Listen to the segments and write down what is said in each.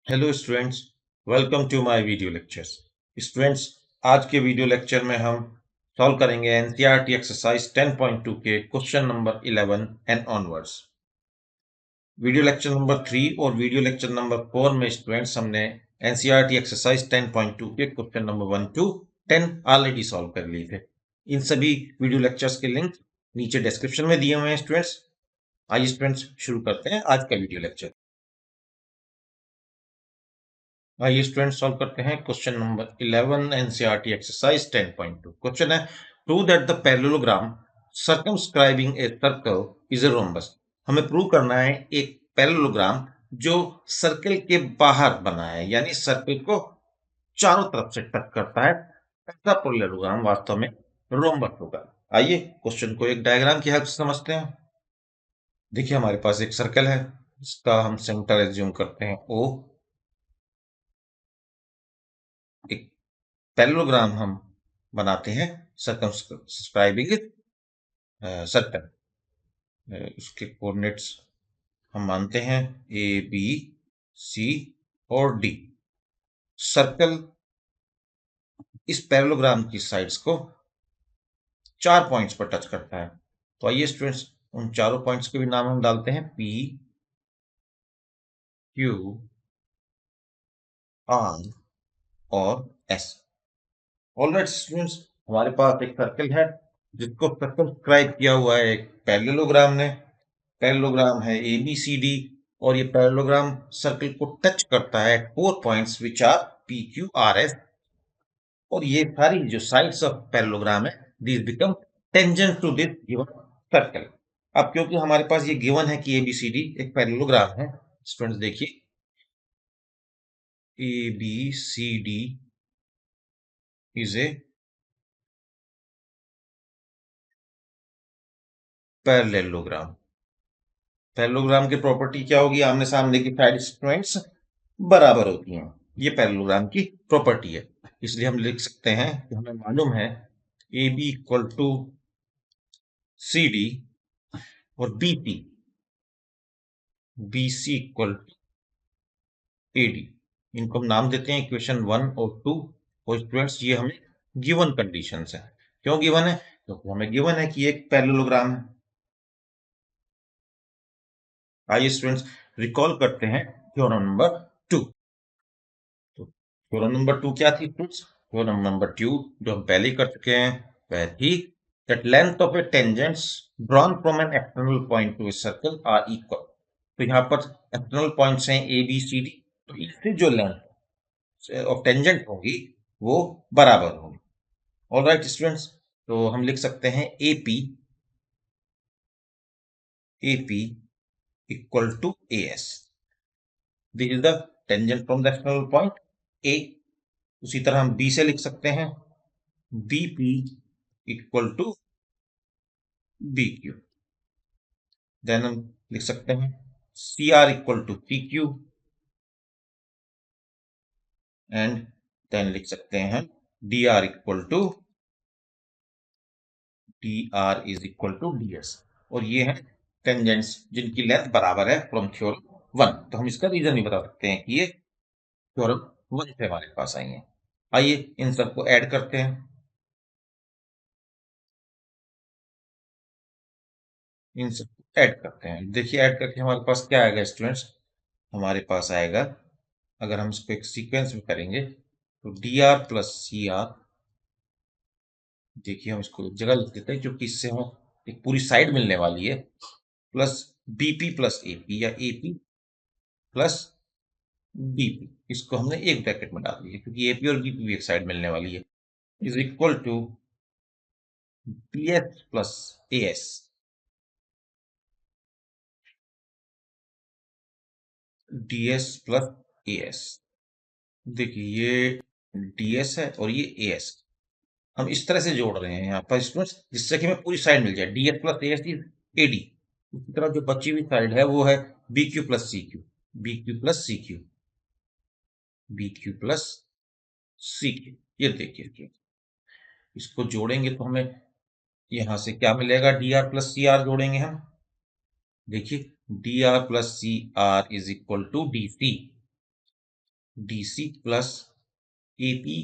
Hello students, welcome to my video lectures. Students, आज के video lecture में हम सॉल्व करेंगे एनसीईआरटी एक्सरसाइज 10.2 के question number 11 and onwards. Video lecture number 3 और वीडियो लेक्चर नंबर 4 में स्टूडेंट्स हमने एनसीईआरटी एक्सरसाइज 10.2 के question number 1 to 10 already solve कर लिए थे। इन सभी वीडियो लेक्चर्स के लिंक नीचे डिस्क्रिप्शन में दिए हुए हैं स्टूडेंट्स। आइए स्टूडेंट्स शुरू करते हैं आज का वीडियो लेक्चर। आइए स्टूडेंट सॉल्व करते हैं question number 11 NCERT exercise 10.2। Question है, prove that the parallelogram circumscribing a circle is a rhombus. हमें प्रूव करना है एक पैरेललोग्राम जो सर्कल के बाहर बना है, यानी सर्कल को चारों तरफ से टच करता है, ऐसा पैरेललोग्राम वास्तव में रोम्बस होगा। आइए क्वेश्चन को एक डायग्राम की हेल्प से समझते हैं। देखिए, हमारे पास एक सर्कल है, इसका हम सेंटर एज्यूम करते हैं O। एक पैरेललोग्राम हम बनाते हैं सर्कमस्क्राइबिंग सर्कल। उसके कोऑर्डिनेट्स हम मानते हैं ए, बी, सी और डी। सर्कल इस पैरेललोग्राम की साइड्स को 4 पॉइंट्स पर टच करता है। तो आइए स्टूडेंट्स उन चारों पॉइंट्स के भी नाम हम डालते हैं, पी, क्यू, आर और एस। ऑलराइट स्टूडेंट्स, हमारे पास एक सर्कल है जिसको सर्कमस्क्राइब किया हुआ है एक पैरेललोग्राम ने। पैरेललोग्राम है ABCD और ये पैरेललोग्राम सर्कल को टच करता है 4 पॉइंट्स विच आर PQRS। और ये सारी जो साइड्स ऑफ पैरेललोग्राम है, these become tangent to this given circle. अब क्योंकि हमारे पास ये गिवन है कि ABCD एक पैरेललोग्राम है, स्टूडेंट्स देखिए ABCD is a parallelogram. Parallelogram की प्रॉपर्टी क्या होगी? आमने सामने की साइड स्टूडेंट्स बराबर होती हैं। ये पैरेललोग्राम की प्रॉपर्टी है, इसलिए हम लिख सकते हैं कि हमें मालूम है AB इक्वल टू CD और BC इक्वल टू AD। इनको हम नाम देते हैं इक्वेशन 1 और 2। और स्टूडेंट्स ये हमें गिवन कंडीशंस है। क्यों गिवन है? क्योंकि हमें गिवन है कि एक पैरेललोग्राम है। आइए स्टूडेंट्स रिकॉल करते हैं थ्योरम नंबर 2। तो थ्योरम नंबर 2 क्या थी स्टूडेंट्स? थ्योरम नंबर 2 जो हम पहले ही कर चुके हैं वह थी that length of a tangents drawn from an external point to a circle are equal। तो यहाँ पर एक्सटर्नल पॉइंट्स हैं A B C D, तो इससे जो लेंथ ऑफ टेंजेंट होगी वो बराबर होगी। ऑलराइट स्टूडेंट्स, तो हम लिख सकते हैं AP equal to AS। This is the tangent from the external point A। उसी तरह हम B से लिख सकते हैं BP equal to BQ। Then हम लिख सकते हैं CR equal to PQ and then लिख सकते हैं DR इक्वल टू DS। और ये है टेंजेंट्स जिनकी लेंथ बराबर है फ्रॉम थ्योरम 1। तो हम इसका रीजन भी बता सकते हैं कि ये थ्योरम 1 से हमारे पास आई है। आइए इन सबको ऐड करते हैं। इन सबको ऐड करते हैं। देखिए ऐड करके हमारे पास क्या आएगा स्टूडेंट्स? हमारे पास आएगा, अगर हम इसको एक सीक्वेंस में करेंगे तो DR प्लस CR। देखिए हम इसको एक जगह लिख देते हैं क्योंकि इससे हमें एक पूरी साइड मिलने वाली है, प्लस BP प्लस AP या AP प्लस BP। इसको हमने एक ब्रैकेट में डाल दिया क्योंकि AP और BP भी एक साइड मिलने वाली है, is equal to DS plus AS। DS plus AS। देखिए ये DS है और ये AS। हम इस तरह से जोड़ रहे हैं यहाँ पर स्टूडेंट्स जिससे कि हमें पूरी साइड मिल जाए। DS plus AS is AD। उसी तरह जो बची हुई साइड है वो है BQ plus CQ। BQ plus CQ, BQ plus CQ। ये देखिए इसको जोड़ेंगे तो हमें यहां से क्या मिलेगा, D R plus C R जोड़ेंगे हम। देखिए, D R plus C R is equal to D C, D C plus A P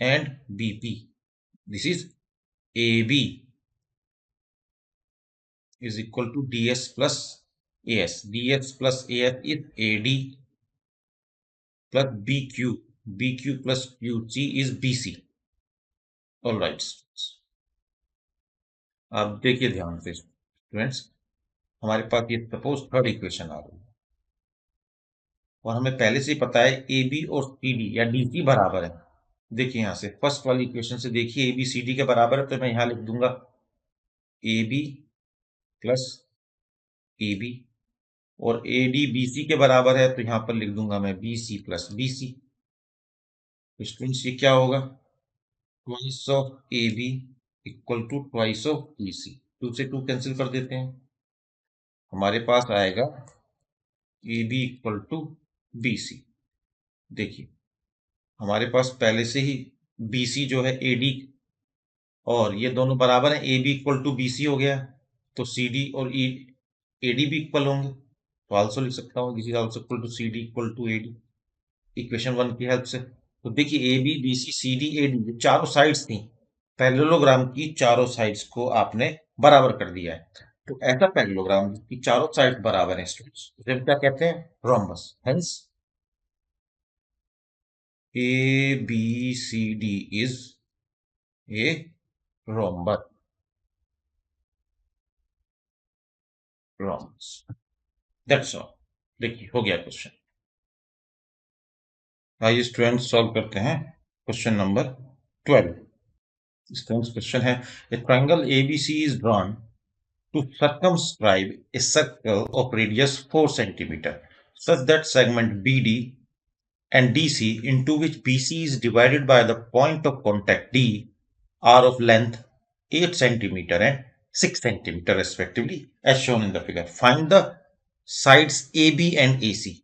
and B P. This is A B is equal to ds plus as. ds plus as is ad plus bq plus qc is bc. All right, अब देखिए ध्यान से students, हमारे पास ये suppose third equation आ रही है और हमें पहले से ही पता है ए बी और सी डी या डी सी बराबर है। देखिए यहां से फर्स्ट वाली इक्वेशन से देखिए ए बी सी डी के बराबर है, तो मैं यहां लिख दूंगा A B plus A B, और ए डी बी सी के बराबर है तो यहां पर लिख दूंगा मैं B C plus B C. Students ये क्या होगा, twice of A B equal to twice of B C. Two से टू कैंसिल कर देते हैं, हमारे पास आएगा A B equal to B C. देखिए हमारे पास पहले से ही बी सी जो है ए डी, और ये दोनों बराबर है, A B equal to B C हो गया, तो सी डी और ए डी भी इक्वल होंगे, तो आल्सो लिख सकता हूँ this is also equal to C D equal to A D, equation one की हेल्प से। तो देखिए A B B C C D A D चारों साइड्स थी, पैरेललोग्राम की चारों साइड्स को आपने बराबर कर दिया है। तो ऐसा पैरेललोग्राम की चारों साइड्स बराबर हैं स्टूडेंट्स, उसे हम क्या कहते हैं, rhombus. Hence A B C D is a rhombus, rhombus. That's all. देखिए हो गया क्वेश्चन। आइए स्टूडेंट्स सॉल्व करते हैं क्वेश्चन नंबर 12। इसका क्वेश्चन है, ए triangle ABC is drawn to circumscribe a circle of radius 4 centimeter such that segment BD and DC, into which BC is divided by the point of contact D, are of length 8 centimeter and 6 centimeter respectively as shown in the figure. Find the sides AB and AC.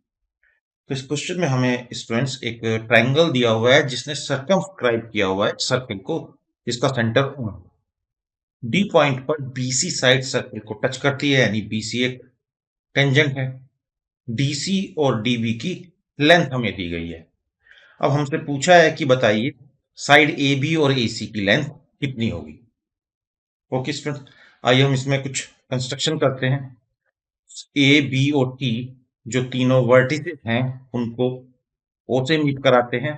तो इस question में हमें students एक triangle दिया हुआ है जिसने circumscribe किया हुआ है सर्कल को, जिसका सेंटर डी पॉइंट पर बीसी साइड सर्कल को टच करती है, यानी बीसी एक टेंजेंट है। डीसी और डीबी की लेंथ हमें दी गई है। अब हमसे पूछा है कि बताइए साइड ए बी और ए सी की लेंथ कितनी होगी। ओके स्टूडेंट, आइए हम इसमें कुछ कंस्ट्रक्शन करते हैं। ए बी और टी जो तीनों वर्टिसेस हैं उनको ओ से मीट कराते हैं,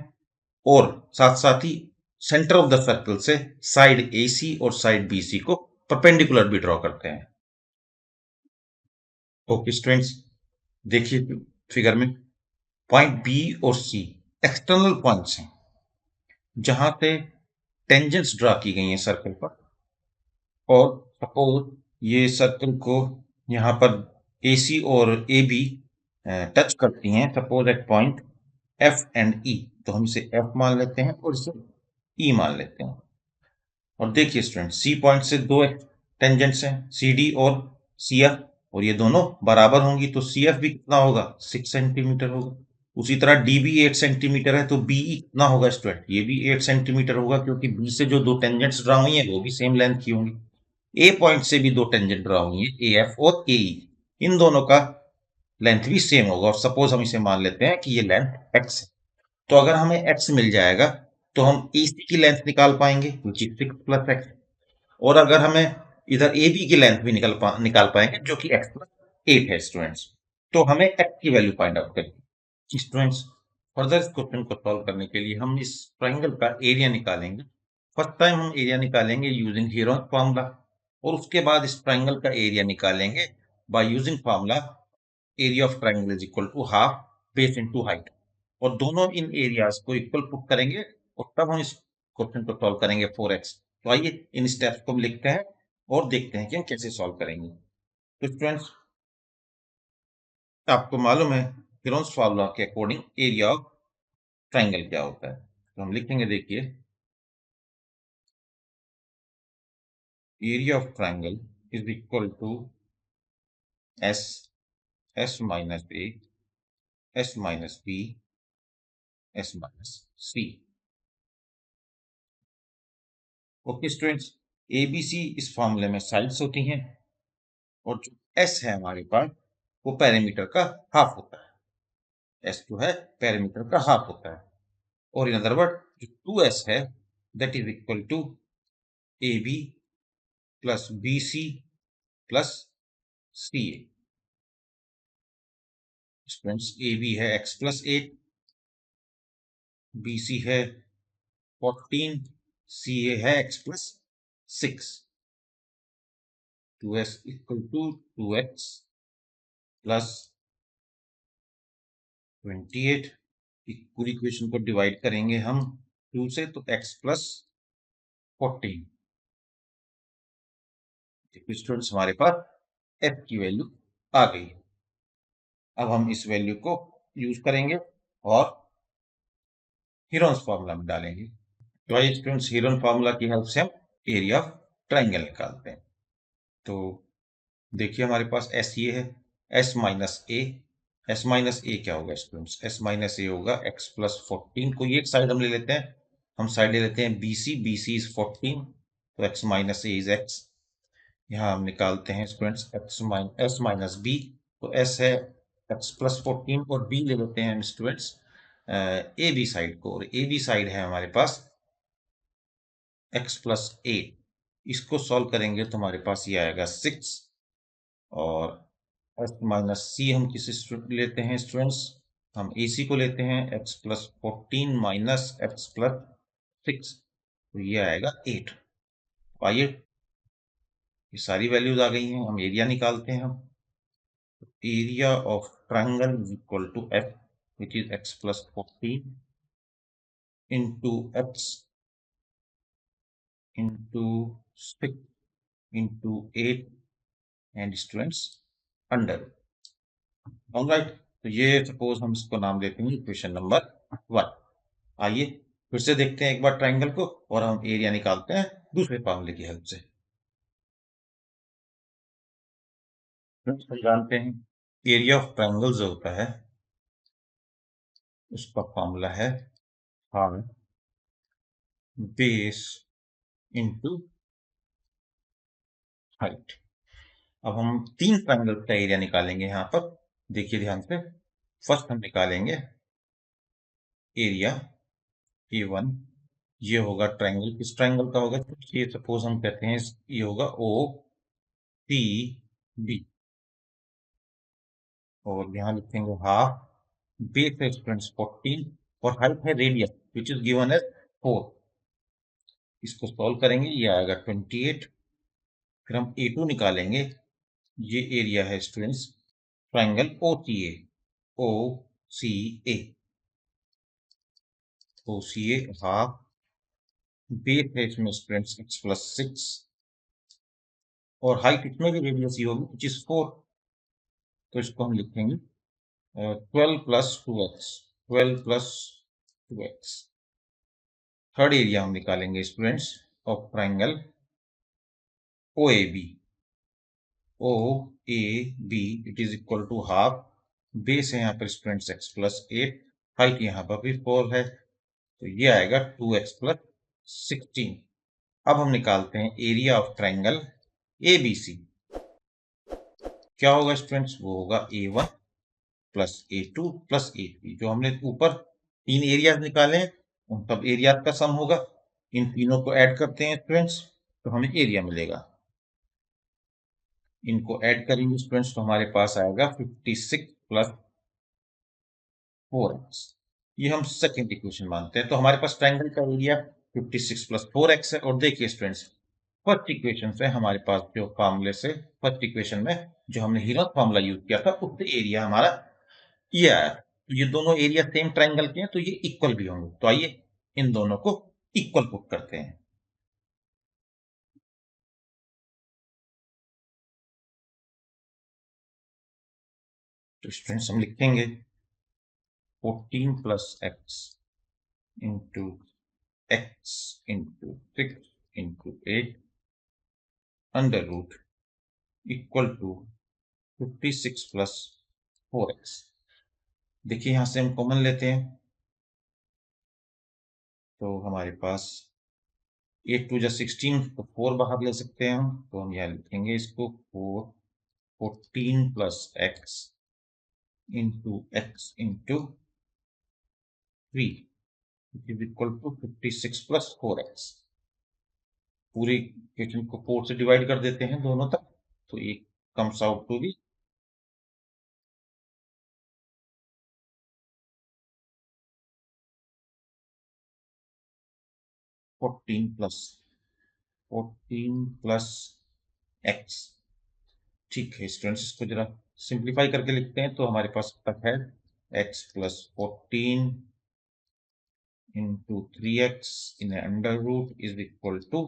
और साथ साथ ही सेंटर ऑफ द सर्कल से साइड ए सी और साइड बी सी को परपेंडिकुलर भी ड्रॉ करते हैं। ओके स्टूडेंट्स, देखिए फिगर में पॉइंट बी और सी एक्सटर्नल पॉइंट्स हैं जहां से टेंजेंट्स ड्रा की गई हैं सर्कल पर, और सपोज ये सर्कल को यहां पर ए सी और ए बी टच करती हैं, suppose at point F and E, तो हम इसे एफ मान लेते हैं और इसे ई मान लेते हैं। और देखिए स्टूडेंट, सी पॉइंट से दो टेंजेंट्स हैं, सी डी और सी एफ, और ये दोनों बराबर होंगी, तो सी एफ भी कितना होगा, 6 सेंटीमीटर होगा। उसी तरह डी भी 8 सेंटीमीटर है, तो बी कितना होगा स्टूडेंट, ये भी 8 सेंटीमीटर होगा, क्योंकि बी से जो दो टेंजेंट्स ड्रा हुई हैं वो भी सेम लेंथ की होंगी। ए पॉइंट से भी दो टेंजेंट ड्रा हुई हैं, ए एफ और ए ई, इन दोनों का लेंथ भी सेम होगा, और सपोज हम इसे मान लेते हैं कि ये लेंथ एक्स है। तो अगर हमें एक्स मिल जाएगा तो हम ए सी की लेंथ निकाल पाएंगे, विच इज 6 प्लस एक्स, और अगर हमें इधर ए बी की लेंथ भी निकाल पाएंगे जो कि एक्स प्लस 8 है स्टूडेंट्स। तो हमें एक्स की वैल्यू फाइंड आउट करेंगे स्टूडेंट्स। फर्दर इस क्वेश्चन को सॉल्व करने के लिए हम इस ट्रायंगल का एरिया निकालेंगे। फर्स्ट टाइम हम एरिया निकालेंगे यूजिंग हीरोन्स फार्मूला, और उसके बाद इस ट्रायंगल का एरिया निकालेंगे by using formula area of triangle is equal to half base into height, और दोनों इन एरियाज को इक्वल पुट करेंगे, और तब हम इस क्वेश्चन को सॉल्व करेंगे 4x। तो आइए इन स्टेप्स को लिखते हैं और देखते हैं कि हम कैसे सॉल्व करेंगे। तो स्टूडेंट्स, आपको मालूम है हीरोन्स फार्मूला के अकॉर्डिंग एरिया ऑफ ट्रायंगल क्या होता है, तो हम लिखेंगे, देखिए area of triangle is equal to S, S minus A, S minus B, S minus C. Okay students, A B C इस फॉर्मूले में साइड्स होती हैं और जो एस है हमारे पास वो पेरीमीटर का हाफ होता है। एस जो है पेरीमीटर का हाफ होता है और इन अदर वर्ड जो 2s है that is equal to A B plus B C plus C A. Students A B है x प्लस 8, बी सी है 14, सी ए है x plus 6। 2s equal to 2x plus 28। पूरी equation को divide करेंगे हम 2 से तो x प्लस 14। स्टूडेंट्स हमारे पास f की वैल्यू आ गई है। अब हम इस वैल्यू को यूज करेंगे और हीरोन्स फॉर्मूला में डालेंगे। तो आइए स्टूडेंट्स हीरोन फॉर्मूला की हेल्प से हम एरिया ऑफ ट्राइंगल निकालते हैं। तो देखिए हमारे पास एस ये है, S minus A. S minus ए क्या होगा स्टूडेंट्स? एस माइनस ए होगा एक्स प्लस 14। कोई एक साइड हम ले लेते हैं, हम साइड ले लेते हैं B C. B C is 14 तो X minus A is X. यहाँ हम निकालते हैं स्टूडेंट्स एस माइनस बी। तो एस है एक्स प्लस 14 और बी ले लेते हैं हम स्टूडेंट्स ए बी साइड को, और ए बी साइड है हमारे पास एक्स प्लस 8। इसको सॉल्व करेंगे तो हमारे पास ये आएगा 6 और एस माइनस सी हम किस लेते हैं स्टूडेंट्स? हम ए सी को लेते हैं x plus 14 minus x plus 6 तो ये आएगा 8। आइए ये सारी वैल्यूज आ गई हैं, हम एरिया निकालते हैं। हम area of triangle is equal to F which is X plus 14 into X into 6 into 8 and students under. Alright, तो ये सपोज हम इसको नाम देते हैं इक्वेशन नंबर 1। आइए फिर से देखते हैं एक बार ट्राइंगल को और हम एरिया निकालते हैं दूसरे फार्मूले की हेल्प से। फ्रेंड्स हम जानते हैं एरिया ऑफ ट्राइंगल जो होता है उसका फार्मूला है हाफ बेस इंटू हाइट। अब हम 3 ट्राइंगल का एरिया निकालेंगे यहाँ पर। देखिए ध्यान से, फर्स्ट हम निकालेंगे एरिया A1। ये होगा ट्राइंगल, किस ट्राइंगल का होगा? ये सपोज हम कहते हैं ये होगा ओ सी बी और यहाँ लिखेंगे हाफ बेस है स्टूडेंट्स 14 और हाइट है radius which is given as 4। इसको सॉल्व करेंगे ये आएगा 28। फिर हम A2 निकालेंगे। ये एरिया है स्टूडेंट्स ट्राइंगल ओ सी ए। ओ सी ए ओ सी ए हाफ बेस है इसमें स्टूडेंट्स एक्स प्लस 6 और हाइट इसमें भी रेडियस ही होगी विच इज 4। तो इसको हम लिखेंगे 12 plus 2x। 12 plus 2x। Third area हम निकालेंगे students of triangle O A B. O A B it is equal to half base है यहाँ पर स्टूडेंट्स एक्स प्लस 8, हाइट यहाँ पर भी 4 है तो ये आएगा 2x प्लस 16। अब हम निकालते हैं area of triangle A B C. क्या होगा स्टूडेंट्स? वो होगा A1 plus A2 plus A3। जो हमने ऊपर 3 एरियाज निकाले हैं उन सब एरियाज का सम होगा। इन तीनों को ऐड करते हैं स्टूडेंट्स तो हमें एरिया मिलेगा। इनको ऐड करेंगे स्टूडेंट्स तो हमारे पास आएगा 56 प्लस 4x। ये हम सेकंड इक्वेशन मानते हैं। तो हमारे पास ट्राइंगल का एरिया 56 प्लस 4x है। और देखिए स्टूडेंट्स फर्स्ट इक्वेशन से हमारे पास जो फार्मूले से फर्स्ट इक्वेशन में जो हमने हीरोन फार्मूला यूज किया था उससे एरिया हमारा ये आया। तो ये दोनों एरिया सेम ट्राइंगल के हैं तो ये इक्वल भी होंगे। तो आइए इन दोनों को इक्वल पुट करते हैं। तो स्टूडेंट्स हम लिखेंगे 14 plus x into X into 6 into 8 under root equal to 56 plus 4x। देखिए यहां से हम कॉमन लेते हैं तो हमारे पास 8 टू जा 16, तो 4 बाहर ले सकते हैं हम, तो हम यहाँ लिखेंगे इसको 4 14 plus x into 3 is equal to 56 plus 4x। पूरे इक्वेशन को 4 से डिवाइड कर देते हैं दोनों तक, तो एक comes out to be 14 plus x. ठीक है स्टूडेंट्स, इसको जरा सिंप्लीफाई करके लिखते हैं, तो हमारे पास तक है x plus 14 into 3x in a under root is equal to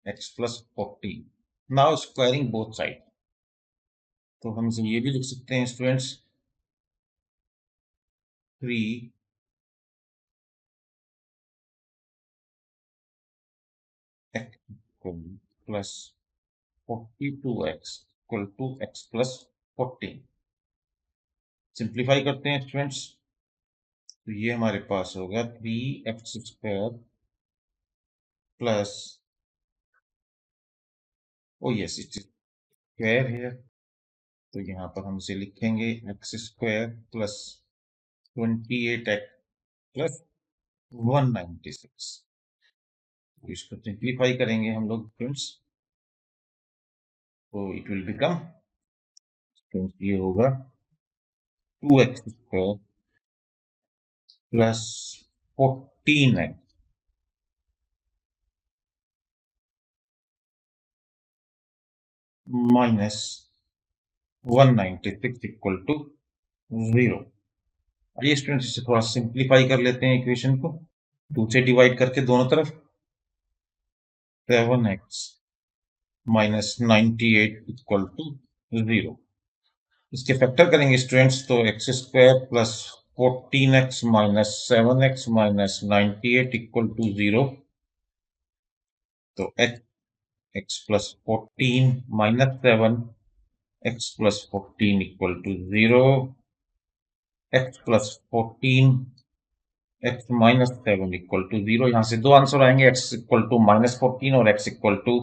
x plus 14. Now squaring both sides. तो हम इसे ये भी लिख सकते हैं students 3 x plus 42x equal to x plus 14. Simplify करते हैं स्टूडेंट्स, तो ये हमारे पास होगा 3x² plus, O yes it is square है, तो यहाँ पर हम इसे लिखेंगे x² प्लस 28x प्लस 196। तो इसको सिंप्लीफाई करेंगे हम लोग फ्रेंड्स, तो इट विल बिकम, ये होगा 2x² plus 14x minus 196 equal to 0। आइए स्टूडेंट्स इसे थोड़ा सिंप्लीफाई कर लेते हैं इक्वेशन को, 2 से डिवाइड करके दोनों तरफ, 7x माइनस 98 इक्वल टू 0। इसके फैक्टर करेंगे स्टूडेंट्स, तो x² plus 14x minus 7x minus 98 equal to 0, तो x plus 14 minus 7 x plus 14 equal to 0, x plus 14 x minus 7 equal to 0। यहाँ से दो आंसर आएंगे, x इक्वल टू माइनस 14 और x equal to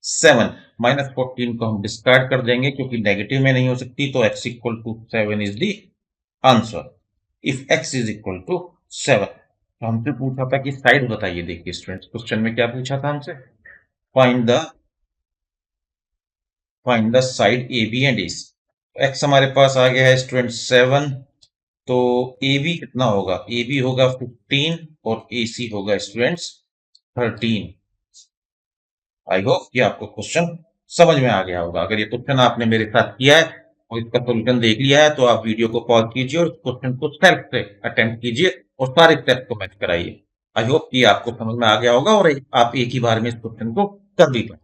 7। Minus 14 को हम discard कर देंगे क्योंकि नेगेटिव में नहीं हो सकती, तो x equal to 7 is the answer if x is equal to 7। तो हमसे पूछा था कि साइड बताइए। देखिए स्टूडेंट्स, क्वेश्चन में क्या पूछा था हमसे, find the side A B and AC। x हमारे पास आ गया है स्टूडेंट 7, तो ए बी कितना होगा, ए बी होगा 15 और AC होगा स्टूडेंट्स 13। आई होप कि आपको क्वेश्चन समझ में आ गया होगा। अगर ये क्वेश्चन आपने मेरे साथ किया है और इसका सोल्यूशन देख लिया है, तो आप वीडियो को पॉज कीजिए और क्वेश्चन को सेल्फ से अटेम्प्ट कीजिए और सारे स्टेप्स को मैच कराइए। आई होप कि आपको समझ में आ गया होगा और आप एक ही बार में इस क्वेश्चन को कर भी पाए।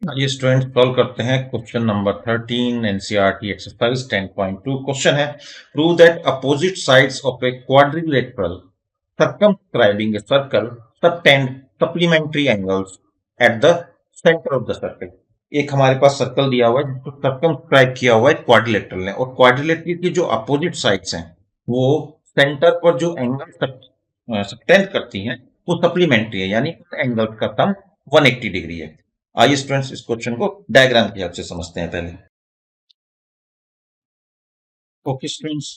ये स्टूडेंट सॉल्व करते हैं question number 13 NCERT exercise 10.2। Question है, prove that opposite sides of a quadrilateral circumscribing a circle subtend supplementary angles at the center of the circle। एक हमारे पास सर्कल दिया हुआ है जिसको सर्कमस्क्राइब किया हुआ है क्वाड्रिलेटरल ने, और क्वाड्रिलेटरल की जो अपोजिट साइड्स हैं वो सेंटर पर जो एंगल सबटेंड करती हैं वो सप्लीमेंट्री है, यानी एंगल का सम 180 डिग्री है। आइए स्टूडेंट्स इस क्वेश्चन को डायग्राम की हेल्प से समझते हैं पहले। ओके स्टूडेंट्स,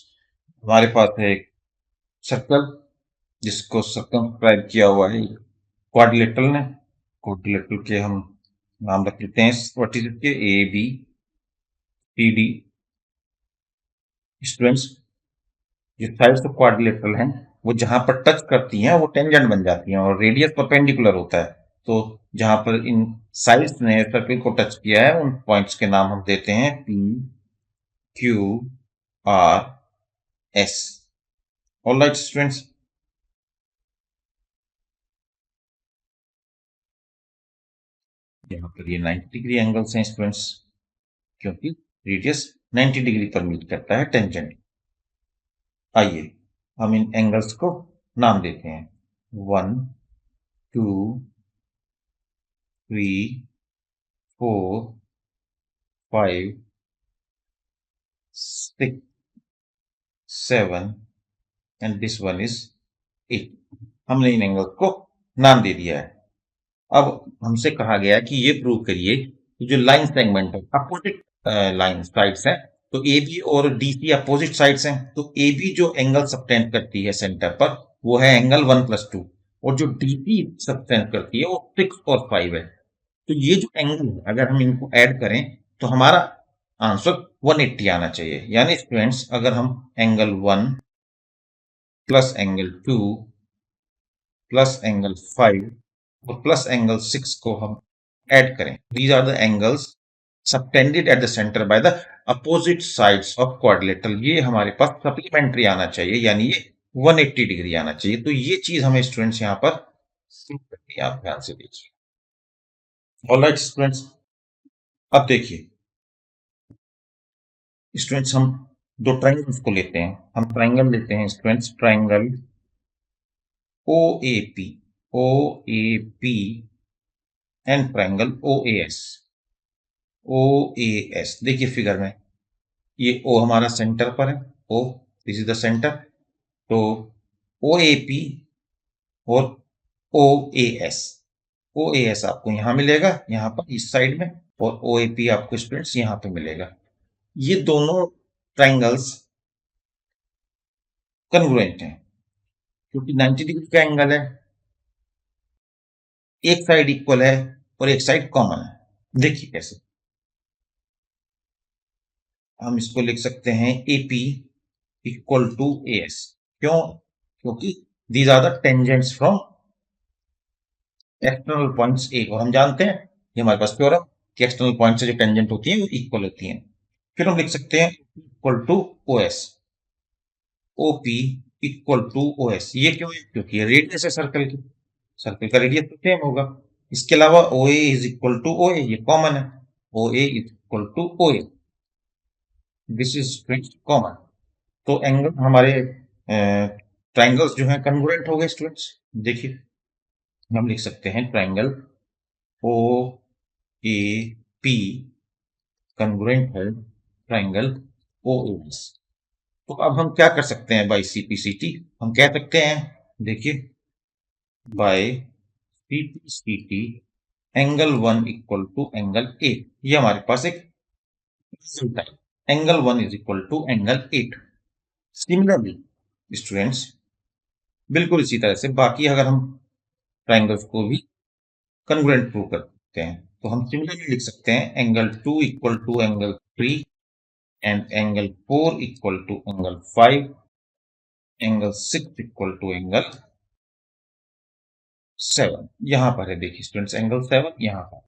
हमारे पास है एक सर्कल जिसको सर्कमस्क्राइब किया हुआ है क्वाड्रिलेटरल ने। क्वाड्रिलेटरल के हम नाम रख लेते हैं वर्टिसेस के A B C D. Students, जो साइड्स ऑफ क्वाड्रिलेटरल हैं वो जहां पर टच करती हैं वो टेंजेंट बन जाती हैं और रेडियस परपेंडिकुलर होता है। तो जहां पर इन साइड्स ने सर्कल को टच किया है उन पॉइंट्स के नाम हम देते हैं P Q R S. Alright students, यहाँ पर ये 90 डिग्री एंगल्स हैं स्टूडेंट्स, क्योंकि रेडियस 90 डिग्री पर मीट करता है टेंजेंट। आइए हम इन एंगल्स को नाम देते हैं 1 2 3 4 5 6 7 एंड दिस वन इज 8। हमने इन एंगल्स को नाम दे दिया है। अब हमसे कहा गया कि ये प्रूव करिए कि जो लाइन सेगमेंट है अपोजिट लाइन साइड्स हैं, तो ए बी और डी सी अपोजिट साइड्स हैं, तो ए बी जो एंगल सबटेंड करती है सेंटर पर वो है एंगल 1+2, और जो डी सी सबटेंड करती है वो 6 और 5 है। तो ये जो एंगल है अगर हम इनको ऐड करें तो हमारा आंसर 180 आना चाहिए। यानी स्टूडेंट्स अगर हम angle 1 plus angle 2 plus angle 5 और प्लस एंगल 6 को हम ऐड करें, these are the angles subtended at the centre by the opposite sides of quadrilateral. ये हमारे पास सप्लीमेंट्री आना चाहिए, यानी ये 180 डिग्री आना चाहिए। तो ये चीज हमें स्टूडेंट्स यहाँ पर prove करनी है, आप ध्यान से देखिए। ऑलराइट स्टूडेंट्स, अब देखिए स्टूडेंट्स, हम दो ट्राइंगल्स को लेते हैं। हम ट्राइंगल लेते हैं students, triangle O A P and triangle O A S. देखिए फिगर में ये ओ हमारा सेंटर पर है, O this is the centre. तो ओ ए पी और ओ ए एस आपको यहां मिलेगा, यहां पर इस साइड में, और ओ ए पी आपको स्टूडेंट्स यहां पे मिलेगा। ये दोनों ट्राइंगल्स कन्ग्रुएंट हैं क्योंकि 90 डिग्री का एंगल है, एक साइड इक्वल है और एक साइड कॉमन है। देखिए कैसे हम इसको लिख सकते हैं, A P equal to A S. क्यों? क्योंकि these are the tangents from external points A, और हम जानते हैं ये हमारे पास थ्योरम कि एक्सटर्नल पॉइंट से जो टेंजेंट होती है वो इक्वल होती हैं। फिर हम लिख सकते हैं equal to O S, O P equal to O S. ये क्यों है? क्योंकि ये रेडियस है सर्कल की, सर्कल का रेडियस तो सेम होगा। इसके अलावा O A is equal to O A, ये कॉमन है, O A is equal to O A, this is common. तो एंगल हमारे ट्राइंगल्स जो हैं कन्ग्रुएंट हो गए स्टूडेंट्स। देखिए हम लिख सकते हैं triangle O A P congruent है ट्राइंगल ओ ए एस। तो अब हम क्या कर सकते हैं बाय सीपीसीटी? हम कह सकते हैं, देखिए by CPCT angle 1 equal to angle 8, ये हमारे पास एक रिजल्ट है। Angle 1 is equal to angle 8। Similarly students बिल्कुल इसी तरह से बाकी अगर हम ट्राइंगल्स को भी कन्ग्रुएंट प्रूव करते हैं तो हम सिमिलरली लिख सकते हैं angle 2 equal to angle 3 and angle 4 equal to angle 5, angle 6 equal to angle 7। यहां पर है देखिए स्टूडेंट्स एंगल 7 यहां पर।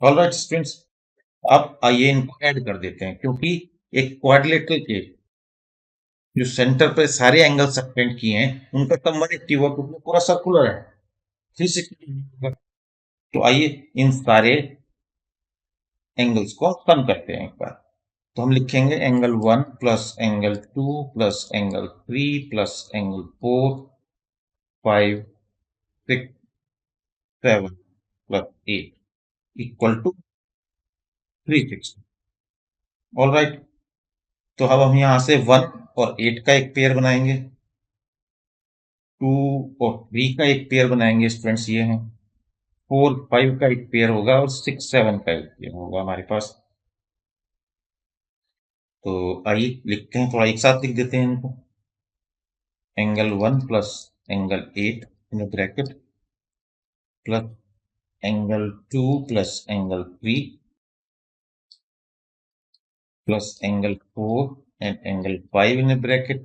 ऑलराइट स्टूडेंट्स, अब आइए इनको ऐड कर देते हैं, क्योंकि एक क्वाड्रिलेटरल के जो सेंटर पे सारे एंगल सबटेंड किए हैं उनका सम 180 हुआ क्योंकि पूरा सर्कुलर है, 360 डिग्री होगा। तो आइए इन सारे एंगल्स को सम करते हैं एक बार। तो हम लिखेंगे angle 1 plus angle 2 plus angle 3 plus angle 4 5 6 7 plus 8 equal to 360। All right, तो अब हम यहां से 1 और 8 का एक पेयर बनाएंगे, 2 और 3 का एक पेयर बनाएंगे स्टूडेंट्स, ये हैं 4 5 का एक पेयर होगा और 6 7 का एक पेयर होगा हमारे पास। तो आइए लिखते हैं, थोड़ा एक साथ लिख देते हैं इनको। Angle 1 plus angle 8 in bracket plus angle 2 plus angle 3 plus angle 4 and angle 5 in a bracket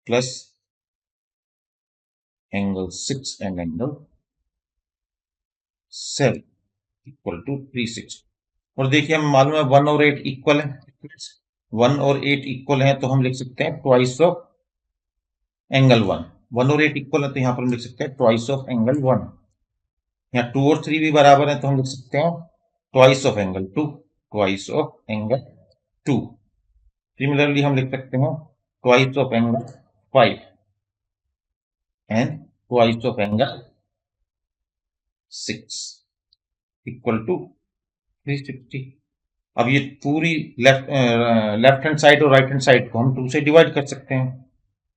plus angle 6 and angle 7 equal to 360। और देखिए हमें मालूम है 1 और 8 इक्वल है, 1 और 8 इक्वल है तो हम लिख सकते हैं ट्वाइस ऑफ एंगल 1। 1 और 8 इक्वल है तो यहाँ पर हम लिख सकते हैं ट्वाइस ऑफ एंगल 1। यहाँ 2 और 3 भी बराबर है तो हम लिख सकते हैं twice of angle 2, twice of angle 2। Similarly हम लिख सकते हैं twice of angle 5 and twice of angle 6 equal to 360। अब ये पूरी लेफ्ट हैंड साइड और राइट हैंड साइड को हम 2 से डिवाइड कर सकते हैं।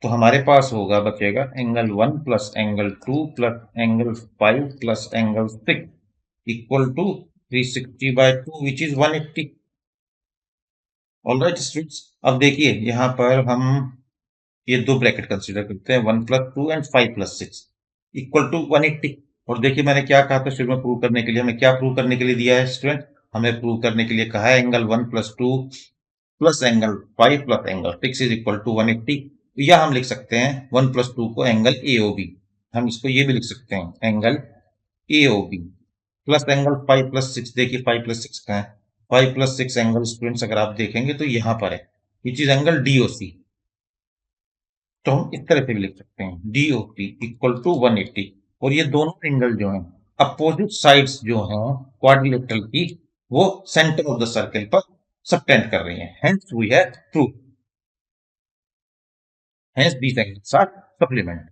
तो हमारे पास होगा बचेगा angle 1 plus angle 2 plus angle 5 plus angle 6 equal to 360/2 which is 180। All right students, अब देखिए यहाँ पर हम ये दो ब्रैकेट कंसीडर करते हैं, 1 plus 2 and 5 plus 6 equal to 180। और देखिए मैंने क्या कहा था शुरू में प्रूव करने के लिए, हमें क्या प्रूव करने के लिए दिया है स्टूडेंट, हमें प्रूव करने के लिए कहा है angle 1 plus 2 plus angle 5 plus angle 6 is equal to 180। या हम लिख सकते हैं 1 प्लस 2 को एंगल AOB, हम इसको ये भी लिख सकते हैं angle AOB plus angle 5 plus 6। देखिए 5 प्लस 6 का है, 5 प्लस 6 एंगल स्टूडेंट्स अगर आप देखेंगे तो यहां पर है, विच इज एंगल DOC। तो हम इस तरह से भी लिख सकते हैं DOC इक्वल टू 180। और ये दोनों एंगल जो हैं अपोजिट साइड्स जो हैं क्वाड्रिलेटरल की, वो सेंटर ऑफ द सर्कल पर सबटेंड कर रही हैं, hence we have proof, hence these angles are supplement.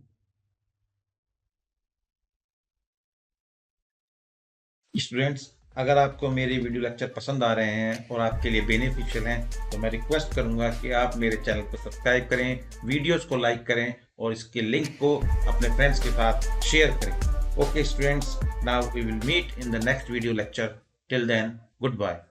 Students, अगर आपको मेरे वीडियो लेक्चर पसंद आ रहे हैं और आपके लिए बेनिफिशियल हैं तो मैं रिक्वेस्ट करूंगा कि आप मेरे चैनल को सब्सक्राइब करें, वीडियोस को लाइक करें और इसके लिंक को अपने फ्रेंड्स के साथ शेयर करें। Okay students, now we will meet in the next video lecture. Till then, good bye.